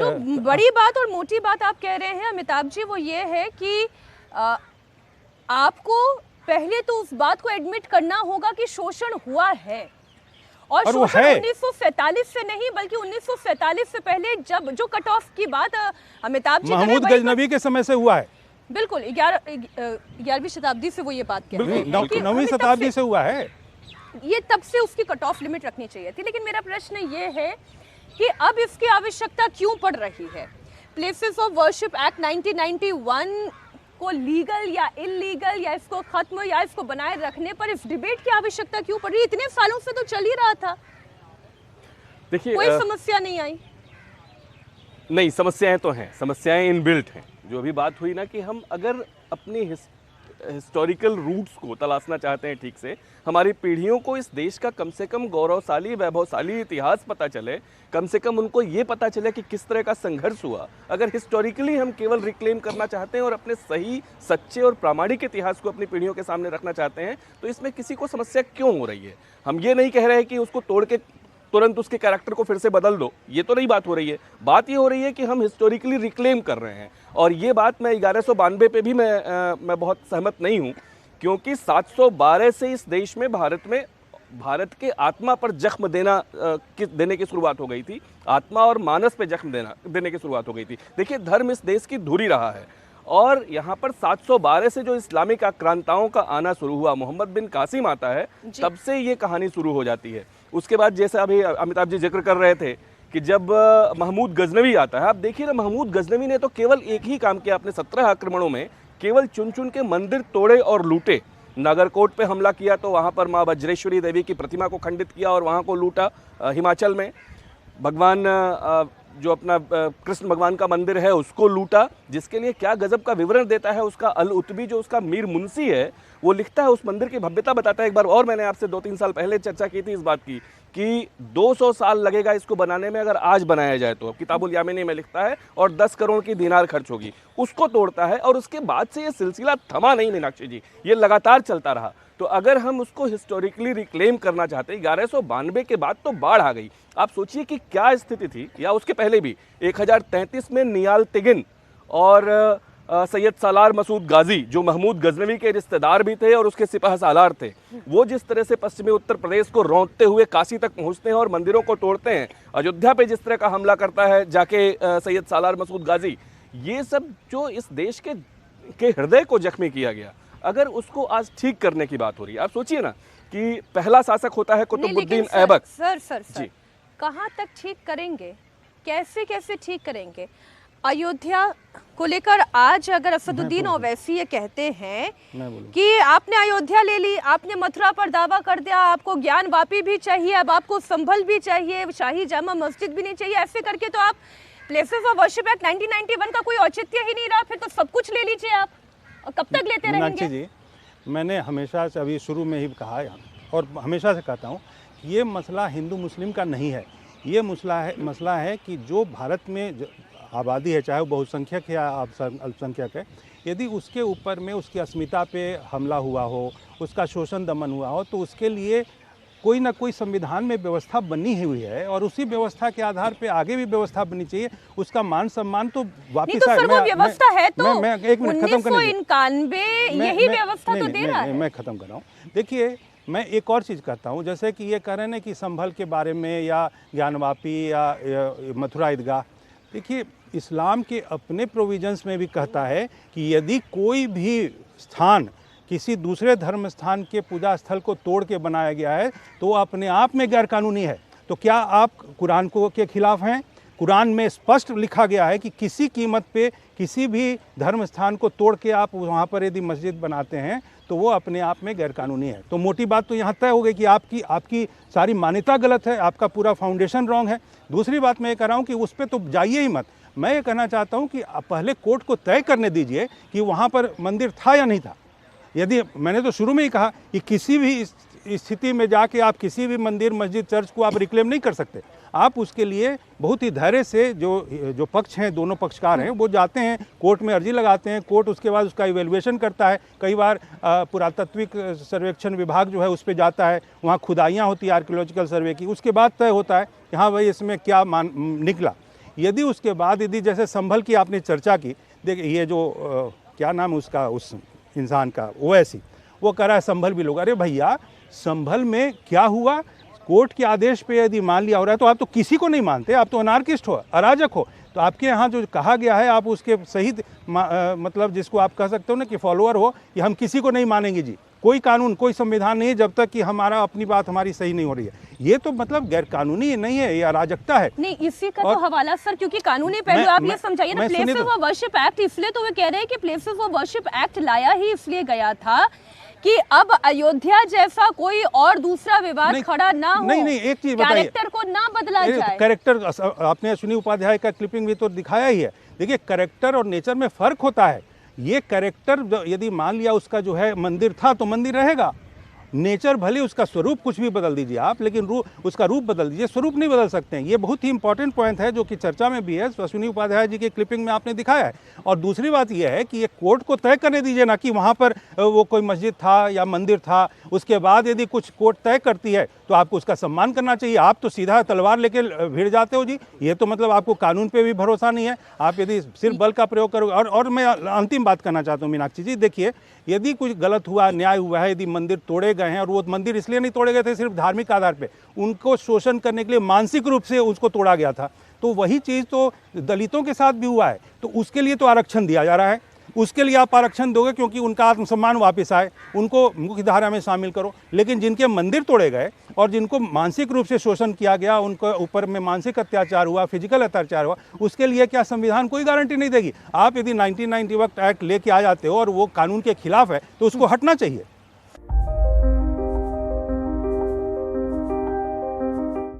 तो बड़ी बात और मोटी बात आप कह रहे हैं अमिताभ जी, वो ये है कि आपको पहले तो उस बात को एडमिट करना होगा कि शोषण हुआ है, और शोषण 1947 से नहीं बल्कि 1947 से पहले जब जो कट ऑफ की बात अमिताभ जी महमूद गजनबी के समय से हुआ है। बिल्कुल 11वीं शताब्दी से वो ये बात कह रहे हैं, 9वीं शताब्दी से हुआ है। ये तब से उसकी कट ऑफ लिमिट रखनी चाहिए थी। लेकिन मेरा प्रश्न ये है कि अब इसकी आवश्यकता क्यों पड़ रही है? प्लेसेस ऑफ वर्शिप एक्ट 1991 को लीगल या इलीगल या इसको खत्म या इसको बनाए रखने पर इस डिबेट की आवश्यकता क्यों पड़ रही है? इतने सालों से तो चल ही रहा था, देखिए कोई समस्या नहीं आई। नहीं, समस्याएं तो हैं, समस्याएं इनबिल्ट हैं। जो अभी बात हुई ना कि हम अगर अपनी हिस्टोरिकल रूट्स को तलाशना चाहते हैं ठीक से, हमारी पीढ़ियों को इस देश का कम से कम गौरवशाली वैभवशाली इतिहास पता चले, कम से कम उनको ये पता चले कि किस तरह का संघर्ष हुआ। अगर हिस्टोरिकली हम केवल रिक्लेम करना चाहते हैं और अपने सही सच्चे और प्रामाणिक इतिहास को अपनी पीढ़ियों के सामने रखना चाहते हैं, तो इसमें किसी को समस्या क्यों हो रही है? हम ये नहीं कह रहे हैं कि उसको तोड़ के तुरंत उसके कैरेक्टर को फिर से बदल दो, ये तो नहीं बात हो रही है। बात ये हो रही है कि हम हिस्टोरिकली रिक्लेम कर रहे हैं, और ये बात मैं 1192 पे भी मैं बहुत सहमत नहीं हूँ, क्योंकि 712 से इस देश में भारत के आत्मा पर जख्म देने की शुरुआत हो गई थी। आत्मा और मानस पे जख्म देने की शुरुआत हो गई थी। देखिए, धर्म इस देश की धुरी रहा है, और यहाँ पर 712 से जो इस्लामिक आक्रांताओं का आना शुरू हुआ, मोहम्मद बिन कासिम आता है, तब से ये कहानी शुरू हो जाती है। उसके बाद जैसे अभी अमिताभ जी जिक्र कर रहे थे कि जब महमूद गजनवी आता है, आप देखिए ना, महमूद गजनवी ने तो केवल एक ही काम किया अपने 17 आक्रमणों में, केवल चुन चुन के मंदिर तोड़े और लूटे। नागरकोट पे हमला किया तो वहाँ पर माँ वज्रेश्वरी देवी की प्रतिमा को खंडित किया और वहाँ को लूटा। हिमाचल में भगवान जो अपना कृष्ण भगवान का मंदिर है उसको लूटा, जिसके लिए क्या गजब का विवरण देता है उसका अल उतबी, जो उसका मीर मुंशी है, वो लिखता है, उस मंदिर की भव्यता बताता है। एक बार और मैंने आपसे 2-3 साल पहले चर्चा की थी इस बात की कि 200 साल लगेगा इसको बनाने में, अगर आज बनाया जाए तो। किताबुल यामिनी में लिखता है, और 10 करोड़ की दीनार खर्च होगी। उसको तोड़ता है, और उसके बाद से ये सिलसिला थमा नहीं मीनाक्षी जी, ये लगातार चलता रहा। तो अगर हम उसको हिस्टोरिकली रिक्लेम करना चाहते हैं, 1192 के बाद तो बाढ़ आ गई। आप सोचिए कि क्या स्थिति थी, या उसके पहले भी 1033 में नियाल तिगिन और सैयद सालार मसूद गाजी, जो महमूद गजनवी के रिश्तेदार भी थे और उसके सिपह सालार थे, वो जिस तरह से पश्चिमी उत्तर प्रदेश को रौंदते हुए काशी तक पहुंचते हैं और मंदिरों को तोड़ते हैं, अयोध्या पे जिस तरह का हमला करता है जाके सैयद सालार मसूद गाजी, ये सब जो इस देश के हृदय को जख्मी किया गया, अगर उसको आज ठीक करने की बात हो रही है। आप सोचिए ना कि पहला शासक होता है कुतुबुद्दीन ऐबक। सर कहाँ तक ठीक करेंगे, कैसे ठीक करेंगे? अयोध्या को लेकर आज अगर असदुद्दीन ओवैसी ये कहते हैं कि आपने अयोध्या ले ली, आपने मथुरा पर दावा कर दिया, आपको ज्ञान वापी भी चाहिए, अब आपको संभल भी चाहिए, शाही जामा मस्जिद भी नहीं चाहिए, ऐसे करके तो आप प्लेसेस ऑफ वर्शिप एक्ट 1991 का कोई औचित्य ही नहीं रहा, फिर तो सब कुछ ले लीजिए आप, और कब तक लेते रहेंगे? जी, मैंने हमेशा से अभी शुरू में ही कहा और हमेशा से कहता हूँ, ये मसला हिंदू मुस्लिम का नहीं है। ये मसला है कि जो भारत में आबादी है, चाहे वो बहुसंख्यक है या अल्पसंख्यक है, यदि उसके ऊपर में उसकी अस्मिता पे हमला हुआ हो, उसका शोषण दमन हुआ हो, तो उसके लिए कोई ना कोई संविधान में व्यवस्था बनी हुई है, और उसी व्यवस्था के आधार पे आगे भी व्यवस्था बनी चाहिए। उसका मान सम्मान तो वापिस आए। तो व्यवस्था है तो मैं 1991 यही व्यवस्था तो दे रहा है। मैं खत्म कर रहा हूँ। देखिए, मैं एक और चीज़ कहता हूँ, जैसे कि ये कह रहे हैं कि संभल के बारे में या ज्ञानवापी या मथुरा ईदगाह, देखिए इस्लाम के अपने प्रोविजंस में भी कहता है कि यदि कोई भी स्थान किसी दूसरे धर्म स्थान के पूजा स्थल को तोड़ के बनाया गया है तो वो अपने आप में गैरकानूनी है। तो क्या आप कुरान को के खिलाफ हैं? कुरान में स्पष्ट लिखा गया है कि किसी कीमत पे किसी भी धर्म स्थान को तोड़ के आप वहाँ पर यदि मस्जिद बनाते हैं तो वो अपने आप में गैरकानूनी है। तो मोटी बात तो यहाँ तय हो गई कि आपकी सारी मान्यता गलत है, आपका पूरा फाउंडेशन रॉन्ग है। दूसरी बात मैं ये कह रहा हूँ कि उस पर तो जाइए ही मत। मैं ये कहना चाहता हूँ कि पहले कोर्ट को तय करने दीजिए कि वहाँ पर मंदिर था या नहीं था। यदि मैंने तो शुरू में ही कहा कि किसी भी स्थिति में जाके आप किसी भी मंदिर, मस्जिद, चर्च को आप रिक्लेम नहीं कर सकते। आप उसके लिए बहुत ही धैर्य से जो पक्ष हैं, दोनों पक्षकार हैं, वो जाते हैं कोर्ट में, अर्जी लगाते हैं, कोर्ट उसके बाद उसका इवेल्युएशन करता है। कई बार पुरातत्विक सर्वेक्षण विभाग जो है उस पर जाता है, वहाँ खुदाइयाँ होती है आर्कियोलॉजिकल सर्वे की, उसके बाद तय होता है कि हाँ भाई इसमें क्या निकला। यदि उसके बाद यदि जैसे संभल की आपने चर्चा की, देखिए ये जो क्या नाम है उसका, उस इंसान का, ओवैसी, वो कह रहा है संभल भी लोग। अरे भैया, संभल में क्या हुआ? कोर्ट के आदेश पे यदि मान लिया हो रहा है तो आप तो किसी को नहीं मानते, आप तो अनार्किस्ट हो, अराजक हो। तो आपके यहाँ जो कहा गया है आप उसके सही मतलब जिसको आप कह सकते हो ना कि फॉलोअर हो, कि हम किसी को नहीं मानेंगे जी। कोई कानून, कोई संविधान नहीं है जब तक कि हमारा अपनी बात हमारी सही नहीं हो रही है। ये तो मतलब गैर कानूनी नहीं है, ये अराजकता है। नहीं, इसी का तो हवाला सर, क्योंकि कानूनी पहलू आप ये समझाइए ना। प्लेसेस ऑफ वर्शिप एक्ट, इसलिए तो वे कह रहे हैं कि प्लेसेस ऑफ वर्शिप एक्ट लाया ही इसलिए गया था कि अब अयोध्या जैसा कोई और दूसरा विवाद खड़ा ना हो। नहीं, एक चीज बताइए, कैरेक्टर को ना बदला जाए। कैरेक्टर, आपने अश्विनी उपाध्याय का क्लिपिंग भी तो दिखाया ही है। देखिए, कैरेक्टर और नेचर में फर्क होता है। ये कैरेक्टर यदि मान लिया उसका जो है मंदिर था तो मंदिर रहेगा। नेचर भले उसका स्वरूप कुछ भी बदल दीजिए आप, लेकिन उसका रूप बदल दीजिए, स्वरूप नहीं बदल सकते हैं। ये बहुत ही इंपॉर्टेंट पॉइंट है जो कि चर्चा में भी है, अश्विनी उपाध्याय जी के क्लिपिंग में आपने दिखाया है। और दूसरी बात यह है कि ये कोर्ट को तय करने दीजिए ना कि वहाँ पर वो कोई मस्जिद था या मंदिर था। उसके बाद यदि कुछ कोर्ट तय करती है तो आपको उसका सम्मान करना चाहिए। आप तो सीधा तलवार लेके भिड़ जाते हो जी। ये तो मतलब आपको कानून पे भी भरोसा नहीं है। आप यदि सिर्फ बल का प्रयोग करोगे। और मैं अंतिम बात करना चाहता हूँ मीनाक्षी जी, देखिए, यदि कुछ गलत हुआ, न्याय हुआ है, यदि मंदिर तोड़े गए हैं, और वो मंदिर इसलिए नहीं तोड़े गए थे सिर्फ धार्मिक आधार पे, उनको शोषण करने के लिए मानसिक रूप से उसको तोड़ा गया था, तो वही चीज़ तो दलितों के साथ भी हुआ है। तो उसके लिए तो आरक्षण दिया जा रहा है, उसके लिए आप आरक्षण दोगे क्योंकि उनका आत्मसम्मान वापस आए, उनको मुख्य धारा में शामिल करो। लेकिन जिनके मंदिर तोड़े गए और जिनको मानसिक रूप से शोषण किया गया, उनके ऊपर में मानसिक अत्याचार हुआ, फिजिकल अत्याचार हुआ, उसके लिए क्या संविधान कोई गारंटी नहीं देगी? आप यदि 1990 एक्ट लेके आ जाते हो और वो कानून के खिलाफ है तो उसको हटना चाहिए।